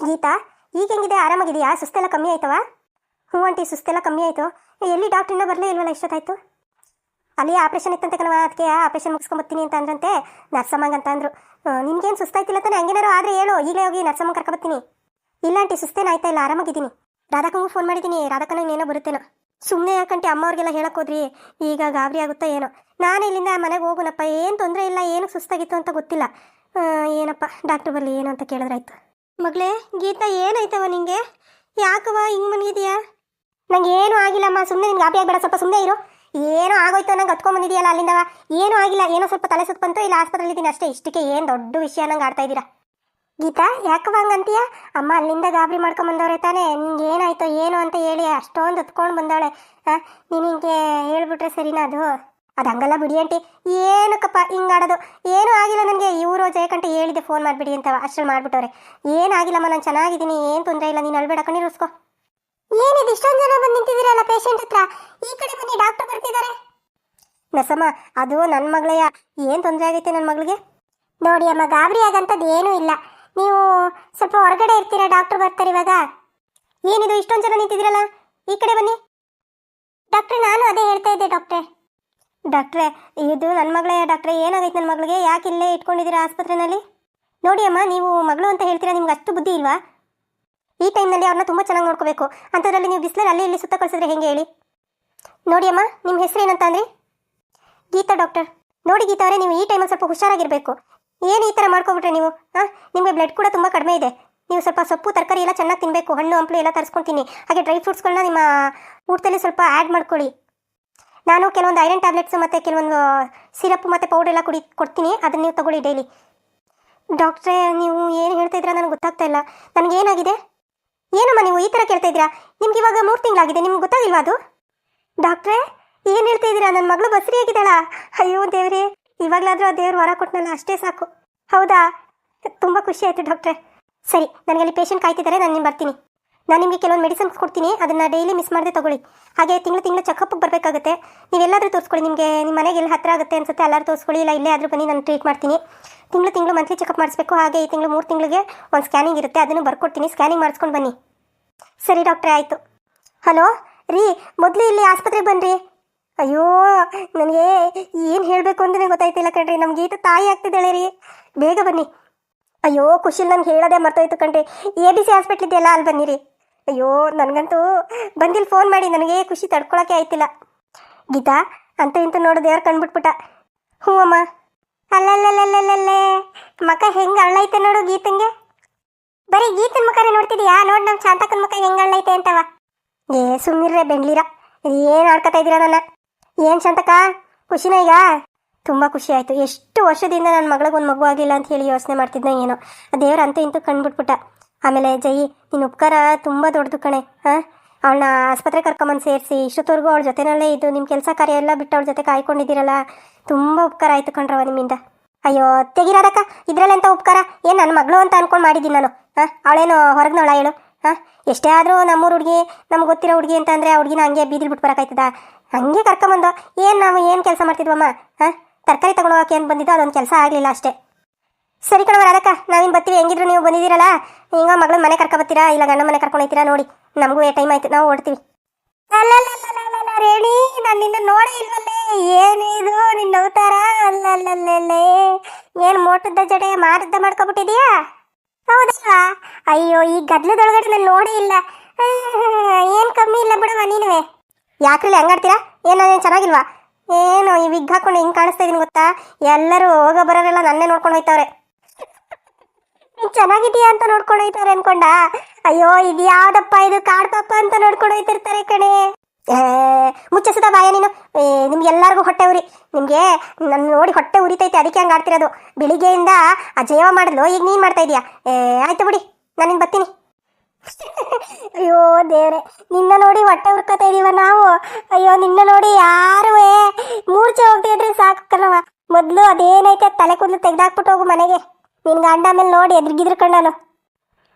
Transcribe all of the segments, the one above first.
ಗೀತಾ, ಈಗ ಹೆಂಗಿದೆ? ಆರಾಮಾಗಿದೆಯಾ? ಸುಸ್ತೆಲ್ಲ ಕಮ್ಮಿ ಆಯ್ತವಾ? ಹ್ಞೂ ಆಂಟಿ, ಸುಸ್ತೆಲ್ಲ ಕಮ್ಮಿ ಆಯಿತು. ಎಲ್ಲಿ ಡಾಕ್ಟ್ರ್ ಇನ್ನೂ ಬರಲೇ ಇಲ್ವಲ್ಲ, ಇಷ್ಟೊತ್ತಾಯ್ತು? ಅಲ್ಲಿ ಆಪ್ರೇಷನ್ ಇತ್ತಂತೆ ಕಣವ, ಅದಕ್ಕೆ ಆಪ್ರೇಷನ್ ಮುಗಿಸ್ಕೊಂಬತ್ತೀನಿ ಅಂತ ಅಂದ್ರಂತೆ ನರ್ಸಮ್ಮಂಗೆ ಅಂತ ಅಂದರು. ನಿಮ್ಗೇನು ಸುಸ್ತಾಯ್ತಿಲ್ಲ ತಾನೆ? ಹಂಗೇನಾರು ಆದರೆ ಹೇಳು, ಈಗಲೇ ಹೋಗಿ ನರ್ಸಮ್ಮ ಕರ್ಕೊಬತ್ತೀನಿ. ಇಲ್ಲ ಆಂಟಿ, ಸುಸ್ತೇನು ಆಯ್ತಾ ಇಲ್ಲ, ಆರಾಮಾಗಿದ್ದೀನಿ. ರಾಧಾಕಂಗೂ ಫೋನ್ ಮಾಡಿದ್ದೀನಿ, ರಾಧಾಕನ ಇನ್ನೇನೋ ಬರುತ್ತೇನೋ. ಸುಮ್ಮನೆ ಯಾಕಂటే ಅಮ್ಮ ಅವ್ರಿಗೆಲ್ಲ ಹೇಳಕ್ಕೆ ಹೋದ್ರಿ, ಈಗ ಗಾಬರಿ ಆಗುತ್ತೋ ಏನೋ. ನಾನು ಇಲ್ಲಿಂದ ಮನೆಗೆ ಹೋಗೋನಪ್ಪ, ಏನು ತೊಂದರೆ ಇಲ್ಲ, ಏನು ಸುಸ್ತಾಗಿತ್ತು ಅಂತ ಗೊತ್ತಿಲ್ಲ. ಏನಪ್ಪ ಡಾಕ್ಟ್ರ್ ಬರಲಿ ಏನು ಅಂತ ಕೇಳಿದ್ರಾಯ್ತು. ಮಗಳೇ ಗೀತಾ, ಏನಾಯ್ತವ ನಿಂಗೆ? ಯಾಕವ ಹಿಂಗೆ ಮನಗಿದೆಯಾ? ನಂಗೆ ಏನೂ ಆಗಿಲ್ಲಮ್ಮ, ಸುಮ್ಮನೆ ನಿನ್ಗೆ ಗಾಬರಿ ಆಗಬೇಡ, ಸ್ವಲ್ಪ ಸುಮ್ಮನೆ ಇರು. ಏನೋ ಆಗೋಯ್ತು, ನಂಗೆ ಹತ್ಕೊಂಡ್ಬಂದಿದೆಯಲ್ಲ ಅಲ್ಲಿಂದವ. ಏನೂ ಆಗಿಲ್ಲ, ಏನೋ ಸ್ವಲ್ಪ ತಲೆ ಸುತ್ತ ಬಂತು, ಇಲ್ಲ ಆಸ್ಪತ್ರೆಯಲ್ಲಿ ಇದ್ದೀನಿ ಅಷ್ಟೇ. ಇಷ್ಟಕ್ಕೆ ಏನು ದೊಡ್ಡ ವಿಷಯ ನಂಗೆ ಆಡ್ತಾ ಇದ್ದೀರಾ? ಗೀತಾ, ಯಾಕವ ಹಂಗಂತೀಯ? ಅಮ್ಮ ಅಲ್ಲಿಂದ ಗಾಬರಿ ಮಾಡ್ಕೊಂಬಂದವ್ರೆ ತಾನೇ, ನಿಂಗೆ ಏನಾಯ್ತು ಏನು ಅಂತ ಹೇಳಿ ಅಷ್ಟೊಂದು ಹತ್ಕೊಂಡು ಬಂದವಳೆ. ನೀನು ಹಿಂಗೆ ಹೇಳ್ಬಿಟ್ರೆ ಸರಿನಾ? ಅದು ಹಂಗಲ್ಲ ಬಿಡಿ ಆಂಟಿ. ಏನಕ್ಕಪ್ಪ ಹಿಂಗೆ ಆಡೋದು? ಏನೂ ಆಗಿಲ್ಲ ನನಗೆ. ಇವರು ಜಯಕಂಠ ಹೇಳಿದೆ ಫೋನ್ ಮಾಡಿಬಿಡಿ ಅಂತವ, ಅಷ್ಟರಲ್ಲಿ ಮಾಡಿಬಿಟ್ಟವ್ರೆ. ಏನಾಗಿಲ್ಲಮ್ಮ, ನಾನು ಚೆನ್ನಾಗಿದ್ದೀನಿ, ಏನು ತೊಂದರೆ ಇಲ್ಲ, ನೀನು ಅಳ್ಬೇಡ, ಕಣ್ಣೀರು ಉರ್ಸ್ಕೊ. ಏನಿದು ಇಷ್ಟೊಂದು ಜನ ಬಂದು ನಿಂತಿದ್ದೀರಲ್ಲ ಪೇಷಂಟ್ ಹತ್ರ? ಈ ಕಡೆ ಬನ್ನಿ, ಡಾಕ್ಟರ್ ಬರ್ತಿದ್ದಾರೆ. ನಸಮ್ಮ, ಅದು ನನ್ನ ಮಗಳಯ್ಯ. ಏನು ತೊಂದರೆ ಆಗೈತೆ ನನ್ನ ಮಗಳಿಗೆ? ನೋಡಿ ಅಮ್ಮ, ಗಾಬರಿ ಆಗಂಥದ್ದು ಏನೂ ಇಲ್ಲ. ನೀವು ಸ್ವಲ್ಪ ಹೊರಗಡೆ ಇರ್ತೀರಾ, ಡಾಕ್ಟರ್ ಬರ್ತಾರೆ ಇವಾಗ. ಏನಿದು ಇಷ್ಟೊಂದು ಜನ ನಿಂತಿದ್ದೀರಲ್ಲ? ಈ ಕಡೆ ಬನ್ನಿ. ಡಾಕ್ಟ್ರೆ, ನಾನು ಅದೇ ಹೇಳ್ತಾ ಇದ್ದೆ ಡಾಕ್ಟ್ರೆ, ಇದು ನನ್ನ ಮಗಳೇ. ಡಾಕ್ಟ್ರೆ, ಏನಾಗೈತೆ ನನ್ನ ಮಗಳಿಗೆ? ಯಾಕೆ ಇಲ್ಲೇ ಇಟ್ಕೊಂಡಿದ್ದೀರಾ ಆಸ್ಪತ್ರೆಯಲ್ಲಿ? ನೋಡಿ ಅಮ್ಮ, ನೀವು ಮಗಳು ಅಂತ ಹೇಳ್ತೀರಾ, ನಿಮ್ಗೆ ಅಷ್ಟು ಬುದ್ಧಿ ಇಲ್ವಾ? ಈ ಟೈಮ್ನಲ್ಲಿ ಅವ್ರನ್ನ ತುಂಬ ಚೆನ್ನಾಗಿ ನೋಡ್ಕೋಬೇಕು. ಅಂಥದ್ರಲ್ಲಿ ನೀವು ಬಿಸಿಲಲ್ಲಿ ಅಲ್ಲಿ ಇಲ್ಲಿ ಸುತ್ತ ಕಳಿಸಿದ್ರೆ ಹೆಂಗೆ ಹೇಳಿ? ನೋಡಿ ಅಮ್ಮ, ನಿಮ್ಮ ಹೆಸರು ಏನಂತ ಅಂದ್ರಿ? ಗೀತಾ ಡಾಕ್ಟರ್. ನೋಡಿ ಗೀತಾ ಅವರೇ, ನೀವು ಈ ಟೈಮಲ್ಲಿ ಸ್ವಲ್ಪ ಹುಷಾರಾಗಿರಬೇಕು. ಏನು ಈ ಥರ ಮಾಡ್ಕೊಬಿಟ್ರೆ ನೀವು? ನಿಮಗೆ ಬ್ಲಡ್ ಕೂಡ ತುಂಬ ಕಡಿಮೆ ಇದೆ. ನೀವು ಸ್ವಲ್ಪ ಸೊಪ್ಪು ತರಕಾರಿ ಎಲ್ಲ ಚೆನ್ನಾಗಿ ತಿನ್ನಬೇಕು, ಹಣ್ಣು ಹಂಪಲು ಎಲ್ಲ ತರಿಸ್ಕೊತೀನಿ. ಹಾಗೆ ಡ್ರೈ ಫ್ರೂಟ್ಸ್ಗಳನ್ನ ನಿಮ್ಮ ಊಟದಲ್ಲಿ ಸ್ವಲ್ಪ ಆ್ಯಡ್ ಮಾಡ್ಕೊಳ್ಳಿ. ನಾನು ಕೆಲವೊಂದು ಐರನ್ ಟ್ಯಾಬ್ಲೆಟ್ಸು ಮತ್ತು ಕೆಲವೊಂದು ಸಿರಪ್ ಮತ್ತು ಪೌಡರ್ ಎಲ್ಲ ಕೊಡ್ತೀನಿ, ಅದನ್ನು ನೀವು ತಗೊಳ್ಳಿ ಡೈಲಿ. ಡಾಕ್ಟ್ರೇ, ನೀವು ಏನು ಹೇಳ್ತಾ ಇದ್ದೀರಾ ನನಗೆ ಗೊತ್ತಾಗ್ತಾ ಇಲ್ಲ. ನನಗೇನಾಗಿದೆ? ಏನಮ್ಮ ನೀವು ಈ ಥರ ಕೇಳ್ತಾ ಇದ್ದೀರಾ? ನಿಮ್ಗೆ ಇವಾಗ 3 ತಿಂಗಳಾಗಿದೆ, ನಿಮ್ಗೆ ಗೊತ್ತಾಗಿಲ್ವಾ ಅದು? ಡಾಕ್ಟ್ರೇ, ಏನು ಹೇಳ್ತಾ ಇದ್ದೀರಾ? ನನ್ನ ಮಗಳು ಬಸರಿಯಾಗಿದ್ದಾಳಾ? ಅಯ್ಯೋ ದೇವ್ರೇ, ಇವಾಗಲಾದರೂ ಆ ದೇವ್ರು ವರ ಕೊಟ್ಟನಲ್ಲ, ಅಷ್ಟೇ ಸಾಕು. ಹೌದಾ? ತುಂಬ ಖುಷಿ ಆಯಿತು ಡಾಕ್ಟ್ರೇ. ಸರಿ, ನನಗೆ ಪೇಷಂಟ್ ಕಾಯ್ತಿದ್ದಾರೆ, ನಾನು ಬರ್ತೀನಿ. ನಾನು ನಿಮಗೆ ಕೆಲವೊಂದು ಮೆಡಿಸಿನ್ಸ್ ಕೊಡ್ತೀನಿ, ಅದನ್ನು ಡೈಲಿ ಮಿಸ್ ಮಾಡದೆ ತೊಗೊಳ್ಳಿ. ಹಾಗೆ ತಿಂಗಳು ಚೆಕಪ್ಗೆ ಬರಬೇಕಾಗುತ್ತೆ. ನೀವೆಲ್ಲಾದರೂ ತೋರಿಸ್ಕೊಳ್ಳಿ, ನಿಮಗೆ ನಿಮ್ಮ ಮನೆಗೆ ಎಲ್ಲಿ ಹತ್ತಿರ ಆಗುತ್ತೆ ಅನ್ಸುತ್ತೆ ಎಲ್ಲರೂ ತೋರಿಸ್ಕೊಳ್ಳಿ, ಇಲ್ಲ ಇಲ್ಲೇ ಆದರೂ ಬನ್ನಿ, ನಾನು ಟ್ರೀಟ್ ಮಾಡ್ತೀನಿ. ತಿಂಗಳು ಮಂತ್ಲಿ ಚೆಕಪ್ ಮಾಡಿಸ್ಬೇಕು. ಹಾಗೆ ಈ ತಿಂಗಳು 3 ತಿಂಗಳಿಗೆ ಒಂದು ಸ್ಕ್ಯಾನಿಂಗ್ ಇರುತ್ತೆ, ಅದನ್ನು ಬರ್ಕೊಡ್ತೀನಿ, ಸ್ಕ್ಯಾನಿಂಗ್ ಮಾಡಿಸ್ಕೊಂಡು ಬನ್ನಿ. ಸರಿ ಡಾಕ್ಟ್ರೇ, ಆಯಿತು. ಹಲೋ ರೀ, ಮೊದಲು ಇಲ್ಲಿ ಆಸ್ಪತ್ರೆಗೆ ಬನ್ನಿರಿ. ಅಯ್ಯೋ, ನನಗೆ ಏನು ಹೇಳಬೇಕು ಅಂತಲೇ ಗೊತ್ತಾಯ್ತಿಲ್ಲ ಕಣ್ರಿ. ನಮ್ಮ ಗೀತ ತಾಯಿ ಆಗ್ತಿದ್ದಾಳೆ ರೀ, ಬೇಗ ಬನ್ನಿ. ಅಯ್ಯೋ ಖುಷಿಲ್, ನನಗೆ ಹೇಳೋದೇ ಮರ್ತೋಯ್ತು ಕಣ್ರಿ. ABC ಹಾಸ್ಪಿಟ್ಲ್ ಇದೆಯಲ್ಲ, ಅಲ್ಲಿ ಬನ್ನಿರಿ. ಅಯ್ಯೋ, ನನಗಂತೂ ಬಂದಿಲ್ಲಿ ಫೋನ್ ಮಾಡಿ ನನಗೆ ಖುಷಿ ತಡ್ಕೊಳಕ್ಕೆ ಆಯ್ತಿಲ್ಲ. ಗೀತಾ, ಅಂತ ಇಂತ ನೋಡು ದೇವ್ರು ಕಂಡ್ಬಿಟ್ಬಿಟ್ಟ. ಹ್ಞೂ ಅಮ್ಮ. ಅಲ್ಲಲ್ಲಲ್ಲಲ್ಲಲ್ಲೇ ಮಕ ಹೆಂಗೆ ಅಳ್ಳೈತೆ ನೋಡು ಗೀತಂಗೆ. ಬರೀ ಗೀತನ ಮುಖನೇ ನೋಡ್ತಿದ್ಯಾ? ನೋಡಿ ನಮ್ಮ ಶಾಂತಕ್ಕನ ಮುಖ ಹೆಂಗೆ ಅಳ್ಳೈತೆ ಅಂತವ. ಸುಮ್ಮನಿರ್ರೆ ಬೆಂಗ್ಳೀರ, ಏನು ಆಡ್ಕೊತಾ ಇದ್ದೀರಾ ನನ್ನ? ಏನು ಶಾಂತಕ್ಕ, ಖುಷಿನ ಈಗ? ತುಂಬ ಖುಷಿ ಆಯಿತು. ಎಷ್ಟು ವರ್ಷದಿಂದ ನನ್ನ ಮಗಳಿಗೆ ಒಂದು ಮಗು ಆಗಿಲ್ಲ ಅಂತ ಹೇಳಿ ಯೋಚನೆ ಮಾಡ್ತಿದ್ದ ಏನೋ, ದೇವ್ರು ಅಂತೂ ಇಂತೂ ಕಂಡುಬಿಟ್ಬಿಟ್ಟ. ಆಮೇಲೆ ಜೈ, ನಿನ್ನ ಉಪಕಾರ ತುಂಬ ದೊಡ್ಡದು ಕಣೆ. ಅವಳನ್ನ ಆಸ್ಪತ್ರೆ ಕರ್ಕೊಂಬಂದು ಸೇರಿಸಿ ಇಷ್ಟೊತ್ತವರೆಗೂ ಅವಳ ಜೊತೆನಲ್ಲೇ ಇದ್ದು ನಿಮ್ಮ ಕೆಲಸ ಕಾರ್ಯ ಎಲ್ಲ ಬಿಟ್ಟು ಅವಳ ಜೊತೆ ಕಾಯ್ಕೊಂಡಿದ್ದೀರಲ್ಲ, ತುಂಬ ಉಪಕಾರ ಆಯಿತು ಕಣ್ರವ ನಿಮ್ಮಿಂದ. ಅಯ್ಯೋ ತೆಗಿರೋದಕ್ಕ, ಇದರಲ್ಲೆಂಥ ಉಪಕಾರ? ಏನು ನನ್ನ ಮಗಳು ಅಂತ ಅಂದ್ಕೊಂಡು ಮಾಡಿದ್ದೀನಿ ನಾನು. ಅವಳೇನು ಹೊರಗಿನವಳ ಹೇಳು? ಎಷ್ಟೇ ಆದರೂ ನಮ್ಮೂರು ಹುಡುಗಿ, ನಮ್ಗೆ ಗೊತ್ತಿರೋ ಹುಡುಗಿ ಅಂತ ಅಂದರೆ ಆ ಹುಡುಗಿನ ಹಂಗೆ ಬೀದಿಲಿ ಬಿಟ್ಟು ಬರೋಕ್ಕಾಯ್ತದ? ಹಂಗೆ ಕರ್ಕೊಂಬಂದು ನಾವು ಏನು ಕೆಲಸ ಮಾಡ್ತಿದ್ವಮ್ಮ? ತರಕಾರಿ ತೊಗೊಂಡೋಗಕ್ಕೆ ಏನು ಬಂದಿದ್ದು, ಅದೊಂದು ಕೆಲಸ ಆಗಲಿಲ್ಲ ಅಷ್ಟೇ. ಸರಿ ಕಣವ ರಾಧಕ್ಕ, ನಾವಿನ್ನು ಬರ್ತೀವಿ. ಹೆಂಗಿದ್ರು ನೀವು ಬಂದಿದ್ದೀರಲ್ಲ, ಹಿಂಗ ಮಗಳ ಮನೆ ಕರ್ಕೊಬತ್ತೀರಾ ಇಲ್ಲ ಗಂಡ ಮನೆ ಕರ್ಕೊಂಡು ಹೋಗ್ತೀರಾ ನೋಡಿ. ನಮಗೂ ಟೈಮ್ ಆಯ್ತು, ನಾವು ಓಡ್ತೀವಿ. ರೇಣಿ, ನಾನು ನಿನ್ನ ನೋಡೇ ಇಲ್ವಲ್ಲೇ. ಏನಿದು ನಿನ್ನ ಅವತಾರ? ಅಲ್ಲಲ್ಲಲ್ಲೇ, ಏನು ಮೋಟದ ಜಡೆ ಮಾರದ್ದ ಮಾಡ್ಕೊಬಿಟ್ಟಿದೀಯಾ? ಹೌದಾ? ಅಯ್ಯೋ, ಈ ಗದ್ಲದೊಳಗಡೆ ನಾನು ನೋಡೇ ಇಲ್ಲ. ಏನು ಕಮ್ಮಿ ಇಲ್ಲ ಬಿಡವ ನೀನುವೆ. ಯಾಕ್ರಿಲ್ಲ ಹೆಂಗಾಡ್ತೀರಾ? ಏನು ಚೆನ್ನಾಗಿಲ್ವಾ? ಏನು ಈ ವಿಗ್ ಹಾಕೊಂಡು ಹೆಂಗೆ ಕಾಣಿಸ್ತಾ ಇದೀನಿ ಗೊತ್ತಾ? ಎಲ್ಲರೂ ಹೋಗೋ ಬರೋರೆಲ್ಲ ನನ್ನೇ ನೋಡ್ಕೊಂಡು ಹೋಯ್ತವ್ರೆ. ಚೆನ್ನಾಗಿದೆಯಾ ಅಂತ ನೋಡ್ಕೊಂಡು ಹೋಯ್ತಾರೆ ಅನ್ಕೊಂಡ? ಅಯ್ಯೋ, ಇದು ಯಾವ್ದಪ್ಪ, ಇದು ಕಾಡ್ಪಪ್ಪ ಅಂತ ನೋಡ್ಕೊಂಡು ಹೋಯ್ತಿರ್ತಾರೆ ಕಣೆ. ಮುಚ್ಚಸುತ್ತ ಬಾಯ ನೀನು. ನಿಮ್ಗೆಲ್ಲರಿಗೂ ಹೊಟ್ಟೆ ಉರಿ. ನಿಮಗೆ ನನ್ನ ನೋಡಿ ಹೊಟ್ಟೆ ಉರಿತೈತೆ, ಅದಕ್ಕೆ ಹಂಗೆ ಆಡ್ತಿರೋದು. ಬೆಳಿಗ್ಗೆಯಿಂದ ಆ ಜಯವ ಮಾಡಿದ್ಲು, ಈಗ ನೀನು ಮಾಡ್ತಾ ಇದೀಯಾ? ಆಯ್ತು ಬಿಡಿ, ನಾನು ಬರ್ತೀನಿ. ಅಯ್ಯೋ ದೇವ್ರೆ, ನಿನ್ನ ನೋಡಿ ಹೊಟ್ಟೆ ಉರ್ಕೋತಾ ಇದೀವ ನಾವು. ಅಯ್ಯೋ, ನಿನ್ನ ನೋಡಿ ಯಾರು ಮೂರ್ಛೆ ಹೋಗ್ತಿದ್ರೆ ಸಾಕು ಕಣವ. ಮೊದಲು ಅದೇನೈತೆ ತಲೆ ಕೂದಲು ತೆಗ್ದಾಕ್ಬಿಟ್ಟು ಹೋಗು ಮನೆಗೆ. ನಿನ್ನ ಗಂಡ ಮೇಲೆ ನೋಡಿ ಎದ್ರಿಗಿದ್ರಕೊಂಡು ನಾನು.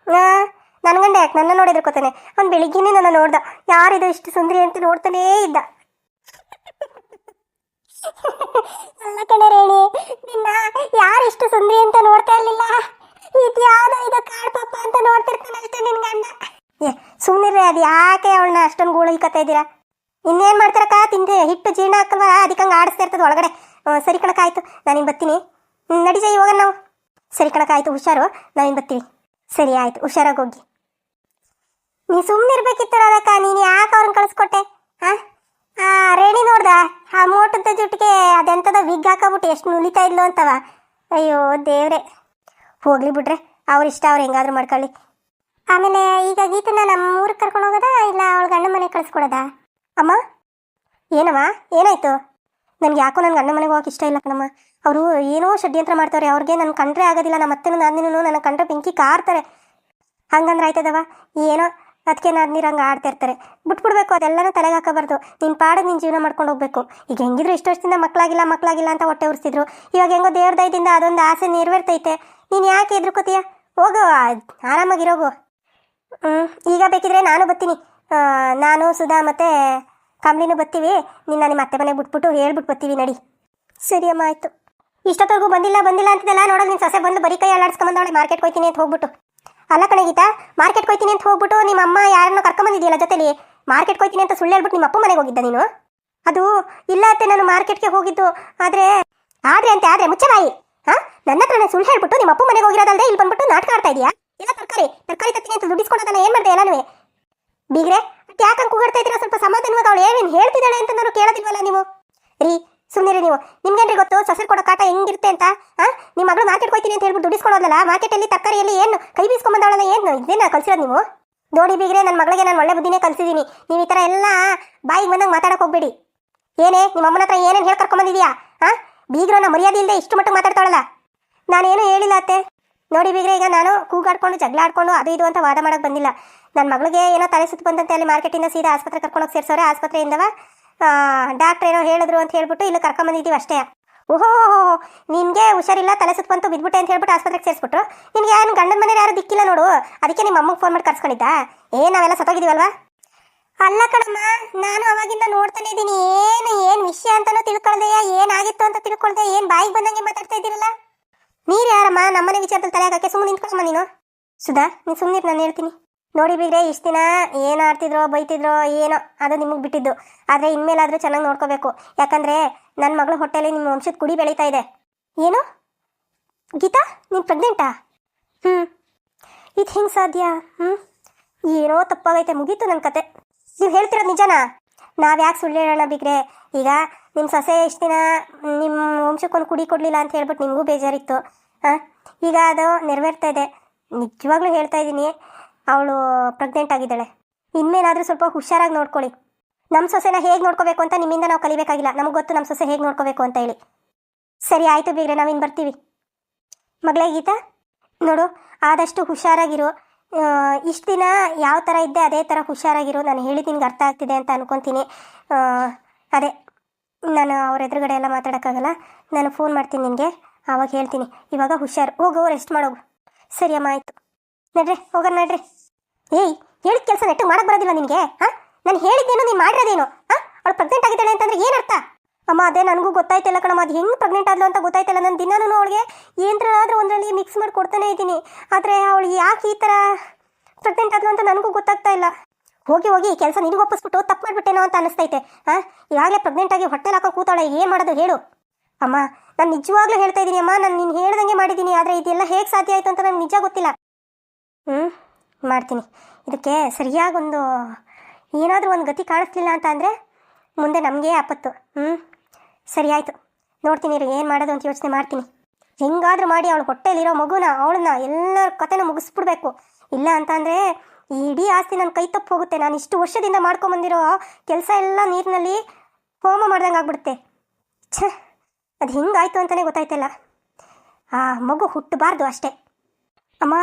ನನ್ನ ಗಂಡ ಯಾಕೆ ನನ್ನ ನೋಡಿ ಎದ್ರಕೋತಾನೆ? ಅವ್ನು ಬೆಳಿಗ್ಗೆನೇ ನನ್ನ ನೋಡ್ದ, ಯಾರಿದು ಇಷ್ಟು ಸುಂದರಿ ಅಂತ ನೋಡ್ತಾನೇ ಇದ್ದ. ಅಲ್ಲ ಕಣೆ ರೇಣಿ, ನಿನ್ನ ಯಾರು ಇಷ್ಟು ಸುಂದರಿ ಅಂತ ನೋಡ್ತಾ ಇರಲಿಲ್ಲ. ಇದು ಯಾವ್ದೋ ಇದು ಕಾಡ್ಪಪ್ಪ ಅಂತ ನೋಡ್ತಿರ್ತಾನಲ್ಲ. ಅದು ಯಾಕೆ ಅವಳನ್ನ ಅಷ್ಟೊಂದು ಗೂಳು ಹಿಕ್ಕತ್ತಾ ಇದ್ದೀರಾ? ಇನ್ನೇನು ಮಾಡ್ತಾರಕ್ಕ, ತಿಂದೆ ಹಿಟ್ಟು ಜೀರ್ಣ ಹಾಕಲ್ವಾ, ಅದಕ್ಕೆ ಹಂಗೆ ಆಡಿಸ್ತಾ ಇರ್ತದೆ ಒಳಗಡೆ. ಸರಿ ಕಣಕ, ಆಯಿತು, ನಾನಿನ್ನು ಬರ್ತೀನಿ. ನಡಿ ಜೈ, ಹೋಗೋಣ ನಾವು. ಸರಿ ಕಣಕ, ಆಯಿತು, ಹುಷಾರು, ನಾವಿನ್ನು ಬರ್ತೀವಿ. ಸರಿ ಆಯಿತು, ಹುಷಾರಾಗಿ ಹೋಗಿ. ನೀ ಸುಮ್ಮನೆ ಇರ್ಬೇಕಿತ್ತಕ್ಕ, ನೀನು ಯಾಕೆ ಅವ್ರನ್ನ ಕಳಿಸ್ಕೊಟ್ಟೆ? ಹಾಂ, ರೇಣಿ ನೋಡ್ದ ಆ ಮೋಟದ ಜುಟ್ಟಿಗೆ ಅದೆಂಥದ ವಿಗ್ ಹಾಕಬಿಟ್ಟು ಎಷ್ಟು ನುಲಿತಾ ಇದ್ಲು ಅಂತವ. ಅಯ್ಯೋ ದೇವ್ರೆ, ಹೋಗ್ಲಿ ಬಿಡ್ರೆ, ಅವ್ರಿಷ್ಟ, ಅವ್ರು ಹೆಂಗಾದ್ರೂ ಮಾಡ್ಕೊಳ್ಳಿ. ಆಮೇಲೆ ಈಗ ಗೀತನ ನಮ್ಮ ಊರಿಗೆ ಕರ್ಕೊಂಡು ಹೋಗೋದಾ ಇಲ್ಲ ಅವಳ ಗಂಡ ಮನೆಗೆ ಕಳಿಸ್ಕೊಡೋದಾ? ಅಮ್ಮ, ಏನಮ್ಮ, ಏನಾಯ್ತು? ನನಗೆ ಯಾಕೋ ನನ್ನ ಗಂಡ ಮನೆಗೆ ಹೋಗಕ್ಕೆ ಇಷ್ಟ ಇಲ್ಲ ಕಣಮ್ಮ. ಅವರು ಏನೋ ಷಡ್ಯಂತ್ರ ಮಾಡ್ತಾರೆ. ಅವ್ರಿಗೆ ನನ್ನ ಕಂಡ್ರೆ ಆಗೋದಿಲ್ಲ. ನಮ್ಮ ಅತ್ತೆನೂ ನಾದಿನೂ ನನ್ನ ಕಂಡ್ರೆ ಬೆಂಕಿ ಕಾರ್ತಾರೆ. ಹಂಗಂದ್ರೆ ಆಯ್ತದವ, ಏನೋ ಅದಕ್ಕೆ ನಾದ್ನೀರು ಹಂಗೆ ಆಡ್ತಾ ಇರ್ತಾರೆ. ಬಿಟ್ಬಿಡ್ಬೇಕು, ಅದೆಲ್ಲನೂ ತಲೆಗೆ ಹಾಕೋಬಾರ್ದು. ನಿನ್ನ ಪಾಡಿಗೆ ನೀನು ಜೀವನ ಮಾಡ್ಕೊಂಡು ಹೋಗ್ಬೇಕು. ಈಗ ಹೆಂಗಿದ್ರು ಇಷ್ಟು ವರ್ಷದಿಂದ ಮಕ್ಕಳಾಗಿಲ್ಲ ಅಂತ ಹೊಟ್ಟೆ ಉರಿಸಿದ್ರು. ಇವಾಗ ಹೆಂಗೋ ದೇವ್ರ ದಯದಿಂದ ಅದೊಂದು ಆಸೆ ನೆರವೇರ್ತೈತೆ. ನೀನು ಯಾಕೆ ಎದ್ರುಕೋತೀಯ? ಹೋಗು, ಆರಾಮಾಗಿರೋಗು. ಈಗ ಬೇಕಿದ್ರೆ ನಾನು ಬರ್ತೀನಿ. ನಾನು ಸುಧಾ ಮತ್ತು ಕಮ್ಲಿನೂ ಬರ್ತೀವಿ. ನಿನ್ನ ನಿಮ್ಮ ಅತ್ತೆ ಮನೆಗೆ ಬಿಟ್ಬಿಟ್ಟು ಹೇಳ್ಬಿಟ್ಟು ಬರ್ತೀವಿ, ನಡಿ. ಸರಿ ಅಮ್ಮ, ಆಯಿತು. ಇಷ್ಟೊತ್ತವರೆಗೂ ಬಂದಿಲ್ಲ ಅಂತಿದ್ದಲ್ಲ, ನೋಡೋದು ನಿನ್ನ ಸೊಸೆ ಬಂದು ಬರೀ ಕೈ ಅಲ್ಲಾಡ್ಸ್ಕೊಂಬಂದವಳೆ ಮಾರ್ಕೆಟ್ಗೆ ಹೋಗ್ತೀನಿ ಅಂತ ಹೋಗ್ಬಿಟ್ಟು. ಅಲ್ಲ ಕಣೆ ಗೀತಾ, ಮಾರ್ಕೆಟ್ಗೆ ಹೋಗ್ತೀನಿ ಅಂತ ಹೋಗ್ಬಿಟ್ಟು ನಿಮ್ಮ ಅಮ್ಮ ಯಾರನ್ನೋ ಕರ್ಕೊಂಬಂದಿದೆಯಲ್ಲ ಜೊತೆಲಿ, ಮಾರ್ಕೆಟ್ಗೆ ಹೋಗ್ತೀನಿ ಅಂತ ಸುಳ್ಳು ಹೇಳ್ಬಿಟ್ಟು ನಿಮ್ಮ ಅಪ್ಪ ಮನೆಗೆ ಹೋಗಿದ್ದ ನೀನು? ಅದು ಇಲ್ಲ ಅತ್ತೆ, ನಾನು ಮಾರ್ಕೆಟ್ಗೆ ಹೋಗಿದ್ದು. ಆದರೆ ಮುಚ್ಚೆ ಬಾಯಿ. ಹಾಂ, ನನ್ನ ಹತ್ರ ನಾನು ಸುಳ್ಳು ಹೇಳ್ಬಿಟ್ಟು ನಿಮ್ಮ ಅಪ್ಪ ಮನೆಗೆ ಹೋಗಿರೋದಲ್ಲದೆ ಇಲ್ಲಿ ಬಂದ್ಬಿಟ್ಟು ನಾಟಕ ಆಡ್ತಾ ಇದೆಯಾ? ಎಲ್ಲ ತರಕಾರಿ ತತ್ತೀನಿ ಅಂತ ದುಡ್ಡಿಸ್ಕೊಡೋದನ್ನ ಏನು ಮಾಡಿದೆ ಎಲ್ಲನೂ? ಬೀಗ್ರೆ, ಯಾಕಂಗೆ ಕೂಗಾಡ್ತಾ ಇದ್ದೀರಾ? ಸ್ವಲ್ಪ ಸಮಾಧಾನವಾಗಿ ಅವಳು ಏನೇನು ಹೇಳ್ತಿದ್ದಾಳೆ ಅಂತ ನಾನು ಕೇಳೋದಿಲ್ವಲ್ಲ ನೀವು? ರೀ, ಸುಮ್ಮನೆ ನೀವು. ನಿಮ್ಗೇನ್ರಿ ಗೊತ್ತು ಸೊಸೆರು ಕೊಡೋ ಕಾಟ ಹೆಂಗಿರುತ್ತೆ ಅಂತ? ಹಾಂ, ನಿಮ್ಮ ಮಗಳು ಮಾರ್ಕೆಟ್ಗೆ ಹೋಗ್ತೀನಿ ಅಂತ ಹೇಳ್ಬಿಟ್ಟು ದುಡ್ಡಿಸ್ಕೊಡೋದಲ್ಲ, ಮಾರ್ಕೆಟಲ್ಲಿ ತರಕಾರಿಯಲ್ಲಿ ಏನು ಕೈ ಬೀಸ್ಕೊಂಬಂದವಳನ್ನ ಏನು ಇದೇನ ಕಲ್ಸಿರೋದು ನೀವು? ನೋಡಿ ಬೀಗ್ರೆ, ನನ್ನ ಮಗಳಿಗೆ ನಾನು ಒಳ್ಳೆ ಬುದ್ಧಿನೇ ಕಲಿಸಿದ್ದೀನಿ. ನೀವು ಈ ಥರ ಎಲ್ಲ ಬಾಯಿಗೆ ಬಂದಂಗೆ ಮಾತಾಡೋಕೆ ಹೋಗ್ಬೇಡಿ. ಏನೇ ನಿಮ್ಮ ಅಮ್ಮನ ಹತ್ರ ಏನೇನು ಹೇಳಿ ಕರ್ಕೊಂಬಂದಿದ್ಯಾ? ಹಾಂ, ಬೀಗ್ರನ್ನ ಮರ್ಯಾದೆ ಇಲ್ಲದೆ ಇಷ್ಟು ಮಟ್ಟಿಗೆ ಮಾತಾಡ್ತಾಳಲ್ಲ. ನಾನೇನು ಹೇಳಿಲ್ಲ ಅತ್ತೆ. ನೋಡಿ ಬೀಗ್ರೆ, ಈಗ ನಾನು ಕೂಗಾಡ್ಕೊಂಡು ಜಗಳ ಆಡ್ಕೊಂಡು ಅದು ಇದು ಅಂತ ವಾದ ಮಾಡೋಕ್ಕೆ ಬಂದಿಲ್ಲ. ನನ್ನ ಮಗಳಿಗೆ ಏನೋ ತಲೆ ಸುತ್ತು ಬಂದಂತೆ ಅಲ್ಲಿ ಮಾರ್ಕೆಟಿಂದ ಸೀದಾ ಆಸ್ಪತ್ರೆ ಕರ್ಕೊಂಡೋಗಿ ಸೇರಿಸೋರೆ. ಆಸ್ಪತ್ರೆಯಿಂದವ ಡಾಕ್ಟ್ರ್ ಏನೋ ಹೇಳಿದ್ರು ಅಂತ ಹೇಳ್ಬಿಟ್ಟು ಇಲ್ಲಿ ಕರ್ಕೊಂಬಂದಿದ್ದೀವಿ ಅಷ್ಟೇ. ಓಹೋ, ನಿನಗೆ ಹುಷಾರಿಲ್ಲ, ತಲೆ ಸುತ್ತು ಬಂತು, ಬಿದ್ಬಿಟ್ಟೆ ಅಂತ ಹೇಳ್ಬಿಟ್ಟು ಆಸ್ಪತ್ರೆಗೆ ಸೇರಿಸ್ಬಿಟ್ರು. ನಿನಗೆ ಏನು ಗಂಡನ ಮನೆಯವ್ರು ಯಾರು ದಿಕ್ಕಿಲ್ಲ ನೋಡು, ಅದಕ್ಕೆ ನಿಮ್ಮ ಅಮ್ಮಗೆ ಫೋನ್ ಮಾಡಿ ಕರ್ಸ್ಕೊಂಡಿದ್ದ? ನಾವೆಲ್ಲ ಸತ್ತೋಗಿದ್ದೀವಲ್ವಾ? ಅಲ್ಲ ಕಣಮ್ಮ, ನಾನು ಅವಾಗಿಂದ ನೋಡ್ತಾನೆ ಇದ್ದೀನಿ. ಏನು ವಿಷಯ ಅಂತಲೂ ತಿಳ್ಕೊಳ್ದೆ, ಏನಾಗಿತ್ತು ಅಂತ ತಿಳ್ಕೊಳ್ದೆ, ಏನು ಬಾಯಿಗೆ ಬಂದಂಗೆ ಮಾತಾಡ್ತಾ ಇದ್ದೀರಲ್ಲ. ನೀರು ಯಾರಮ್ಮ ನಮ್ಮನೆ ವಿಚಾರದಲ್ಲಿ ತಲೆ ಹಾಕಕ್ಕೆ? ಸುಮ್ಮನೆ ನಿಂತ್ಕೊಳಮ್ಮ ನೀನು. ಸುಧಾ, ನೀನು ಸುಮ್ಮನೆ ನಾನು ಹೇಳ್ತೀನಿ. ನೋಡಿ ಬೀಗ್ರೆ, ಇಷ್ಟು ದಿನ ಏನು ಆಡ್ತಿದ್ರೋ ಬೈತಿದ್ರೋ ಏನೋ, ಅದು ನಿಮಗೆ ಬಿಟ್ಟಿದ್ದು. ಆದರೆ ಇನ್ಮೇಲಾದರೂ ಚೆನ್ನಾಗಿ ನೋಡ್ಕೋಬೇಕು. ಯಾಕಂದರೆ ನನ್ನ ಮಗಳು ಹೊಟ್ಟೆಯಲ್ಲಿ ನಿಮ್ಮ ವಂಶದ ಕುಡಿ ಬೆಳೀತಾ ಇದೆ. ಏನು ಗೀತಾ, ನೀನು ಪ್ರೆಗ್ನೆಂಟಾ? ಇದು ಹೆಂಗೆ ಸಾಧ್ಯ? ಏನೋ ತಪ್ಪಾಗೈತೆ, ಮುಗೀತು ನನ್ನ ಕತೆ. ನೀವು ಹೇಳ್ತಿರೋದು ನಿಜನಾ? ನಾವು ಯಾಕೆ ಸುಳ್ಳು ಹೇಳೋಣ ಬೀಗ್ರೆ? ಈಗ ನಿಮ್ಮ ಸೊಸೆ ಇಷ್ಟು ದಿನ ನಿಮ್ಮ ವಂಶಕ್ಕೊಂದು ಕುಡಿ ಕೊಡಲಿಲ್ಲ ಅಂತ ಹೇಳ್ಬಿಟ್ಟು ನಿಮಗೂ ಬೇಜಾರಿತ್ತು. ಈಗ ಅದು ನೆರವೇರ್ತಾ ಇದೆ. ನಿಜವಾಗ್ಲೂ ಹೇಳ್ತಾ ಇದ್ದೀನಿ, ಅವಳು ಪ್ರೆಗ್ನೆಂಟ್ ಆಗಿದ್ದಾಳೆ. ಇನ್ಮೇಲಾದರೂ ಸ್ವಲ್ಪ ಹುಷಾರಾಗಿ ನೋಡ್ಕೊಳ್ಳಿ. ನಮ್ಮ ಸೊಸೆನ ಹೇಗೆ ನೋಡ್ಕೋಬೇಕು ಅಂತ ನಿಮ್ಮಿಂದ ನಾವು ಕಲಿಬೇಕಾಗಿಲ್ಲ. ನಮಗೆ ಗೊತ್ತು ನಮ್ಮ ಸೊಸೆ ಹೇಗೆ ನೋಡ್ಕೋಬೇಕು ಅಂತ ಹೇಳಿ. ಸರಿ ಆಯಿತು ಬೀಗ್ರೆ, ನಾವಿನ್ನು ಬರ್ತೀವಿ. ಮಗಳೇ ಗೀತಾ, ನೋಡು, ಆದಷ್ಟು ಹುಷಾರಾಗಿರು. ಇಷ್ಟು ದಿನ ಯಾವ ಥರ ಇದ್ದೆ ಅದೇ ಥರ ಹುಷಾರಾಗಿರು. ನಾನು ಹೇಳಿದ್ದು ನಿನ್ಗೆ ಅರ್ಥ ಆಗ್ತಿದೆ ಅಂತ ಅನ್ಕೊತೀನಿ. ಅದೇ ನಾನು ಅವ್ರ ಎದುರುಗಡೆ ಎಲ್ಲ ಮಾತಾಡೋಕ್ಕಾಗಲ್ಲ. ನಾನು ಫೋನ್ ಮಾಡ್ತೀನಿ ನಿನಗೆ, ಆವಾಗ ಹೇಳ್ತೀನಿ. ಇವಾಗ ಹುಷಾರು, ಹೋಗು, ರೆಸ್ಟ್ ಮಾಡೋಗು. ಸರಿ ಅಮ್ಮ, ಆಯಿತು. ನಡ್ರಿ, ಹೋಗೋಣ ನಡ್ರಿ. ಏಯ್, ಹೇಳಿದ ಕೆಲಸ ನೆಟ್ಟಿಗೆ ಮಾಡೋಕ್ಕೆ ಬರೋದಿಲ್ಲ ನಿನಗೆ? ಹಾಂ, ನಾನು ಹೇಳಿದ್ದೇನು, ನೀನು ಮಾಡಿರೋದೇನು? ಹಾಂ, ಅವಳು ಪ್ರೆಗ್ನೆಂಟ್ ಆಗಿದ್ದಾಳೆ ಅಂತಂದ್ರೆ ಏನು ಅರ್ಥ? ಅಮ್ಮ, ಅದೇ ನನಗೂ ಗೊತ್ತಾಯ್ತಿಲ್ಲ ಕಣಮ್ಮ, ಅದು ಹೆಂಗೆ ಪ್ರೆಗ್ನೆಂಟ್ ಆದ್ಲು ಅಂತ ಗೊತ್ತಾಯ್ತಿಲ್ಲ. ನಾನು ದಿನಾನು ಅವಳಿಗೆ ಏನರಾದ್ರೂ ಒಂದರಲ್ಲಿ ಮಿಕ್ಸ್ ಮಾಡಿ ಕೊಡ್ತಾನೆ ಇದ್ದೀನಿ. ಆದರೆ ಅವಳು ಯಾಕೆ ಈ ಥರ ಪ್ರೆಗ್ನೆಂಟ್ ಆದ್ಲು ಅಂತ ನನಗೂ ಗೊತ್ತಾಗ್ತಾ ಇಲ್ಲ. ಹೋಗಿ ಈ ಕೆಲಸ ನಿನಗೆ ಒಪ್ಪಿಸ್ಬಿಟ್ಟು ತಪ್ಪು ಮಾಡಿಬಿಟ್ಟೇನೋ ಅಂತ ಅನ್ನಿಸ್ತೈತೆ. ಹಾಂ, ಈಗಾಗಲೇ ಪ್ರೆಗ್ನೆಂಟಾಗಿ ಹೊಟ್ಟೆಲಿ ಹಾಕೊಂಡು ಕೂತಾಳೆ, ಏನು ಮಾಡೋದು ಹೇಳು? ಅಮ್ಮ, ನಾನು ನಿಜವಾಗ್ಲೂ ಹೇಳ್ತಾ ಇದ್ದೀನಿ ಅಮ್ಮ, ನಾನು ನೀನು ಹೇಳ್ದಂಗೆ ಮಾಡಿದ್ದೀನಿ. ಆದರೆ ಇದೆಲ್ಲ ಹೇಗೆ ಸಾಧ್ಯ ಆಯಿತು ಅಂತ ನನಗೆ ನಿಜ ಗೊತ್ತಿಲ್ಲ. ಮಾಡ್ತೀನಿ. ಇದಕ್ಕೆ ಸರಿಯಾಗೊಂದು ಏನಾದರೂ ಒಂದು ಗತಿ ಕಾಣಿಸ್ಲಿಲ್ಲ ಅಂತ ಅಂದರೆ ಮುಂದೆ ನಮಗೆ ಆಪತ್ತು. ಸರಿ ಆಯಿತು, ನೋಡ್ತೀನಿ ರೀ, ಏನು ಮಾಡೋದು ಅಂತ ಯೋಚನೆ ಮಾಡ್ತೀನಿ. ಹೆಂಗಾದರೂ ಮಾಡಿ ಅವಳು ಹೊಟ್ಟೆಲಿರೋ ಮಗುನ, ಅವಳನ್ನ ಎಲ್ಲರ ಕತೆನ ಮುಗಿಸ್ಬಿಡ್ಬೇಕು. ಇಲ್ಲ ಅಂತ ಅಂದರೆ ಈ ಇಡೀ ಆಸ್ತಿ ನನ್ನ ಕೈ ತಪ್ಪು ಹೋಗುತ್ತೆ. ನಾನು ಇಷ್ಟು ವರ್ಷದಿಂದ ಮಾಡ್ಕೊಂಬಂದಿರೋ ಕೆಲಸ ಎಲ್ಲ ನೀರಿನಲ್ಲಿ ಹೋಮ ಮಾಡ್ದಂಗೆ ಆಗ್ಬಿಡುತ್ತೆ. ಅದು ಹೆಂಗಾಯ್ತು ಅಂತಲೇ ಗೊತ್ತಾಯ್ತಲ್ಲ. ಆ ಮಗು ಹುಟ್ಟಬಾರ್ದು ಅಷ್ಟೇ. ಅಮ್ಮ,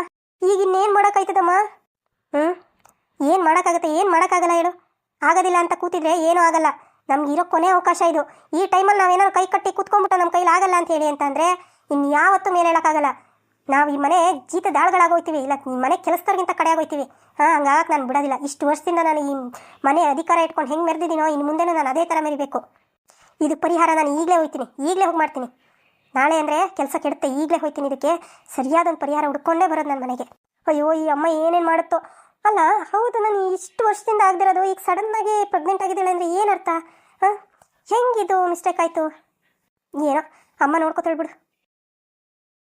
ಈಗ ಇನ್ನೇನು ಮಾಡೋಕ್ಕಾಯ್ತದಮ್ಮ? ಏನು ಮಾಡೋಕ್ಕಾಗತ್ತೆ? ಏನು ಮಾಡೋಕ್ಕಾಗಲ್ಲ ಹೇಳು. ಆಗೋದಿಲ್ಲ ಅಂತ ಕೂತಿದ್ರೆ ಏನೂ ಆಗಲ್ಲ. ನಮ್ಗೆ ಇರೋ ಕೊನೆ ಅವಕಾಶ ಇದು. ಈ ಟೈಮಲ್ಲಿ ನಾವೇನಾದ್ರು ಕೈ ಕಟ್ಟಿ ಕೂತ್ಕೊಂಡ್ಬಿಟ್ಟು ನಮ್ಮ ಕೈಲಿ ಆಗಲ್ಲ ಅಂತ ಹೇಳಿ ಅಂತಂದರೆ ಇನ್ನು ಯಾವತ್ತೂ ಮೇಲೆ ಹೇಳೋಕ್ಕಾಗಲ್ಲ. ನಾವು ಈ ಮನೆ ಜೀತದಾಳುಗಳಾಗೋಗ್ತೀವಿ, ಇಲ್ಲ ಈ ಮನೆ ಕೆಲಸದವ್ರಿಗಿಂತ ಕಡೆ ಆಗೋಗ್ತೀವಿ. ಹಂಗಾಗಕ್ಕೆ ನಾನು ಬಿಡೋದಿಲ್ಲ. ಇಷ್ಟು ವರ್ಷದಿಂದ ನಾನು ಈ ಮನೆ ಅಧಿಕಾರ ಇಟ್ಕೊಂಡು ಹೆಂಗೆ ಮೆರೆದಿದ್ದೀನೋ ಇನ್ನು ಮುಂದೆನೂ ನಾನು ಅದೇ ಥರ ಮೆರಿಬೇಕು. ಇದು ಪರಿಹಾರ ನಾನು ಈಗಲೇ ಹೋಗ್ತೀನಿ, ಈಗಲೇ ಹೋಗಿ ಮಾಡ್ತೀನಿ. ನಾಳೆ ಅಂದರೆ ಕೆಲಸ ಕೆಡುತ್ತೆ, ಈಗಲೇ ಹೋಗ್ತೀನಿ. ಇದಕ್ಕೆ ಸರಿಯಾದ ಒಂದು ಪರಿಹಾರ ಹುಡ್ಕೊಂಡೇ ಬರೋದು ನನ್ನ ಮನೆಗೆ. ಅಯ್ಯೋ, ಈ ಅಮ್ಮ ಏನೇನು ಮಾಡುತ್ತೋ ಅಲ್ಲ ಹೌದು, ನಾನು ಇಷ್ಟು ವರ್ಷದಿಂದ ಆಗದಿರೋದು ಈಗ ಸಡನ್ನಾಗಿ ಪ್ರೆಗ್ನೆಂಟ್ ಆಗಿದ್ದಾಳೆ ಅಂದರೆ ಏನರ್ಥ? ಹಾಂ, ಹೆಂಗಿದು ಮಿಸ್ಟೇಕ್ ಆಯಿತು? ಏನೋ ಅಮ್ಮ ನೋಡ್ಕೊತಾಳೆ ಬಿಡು.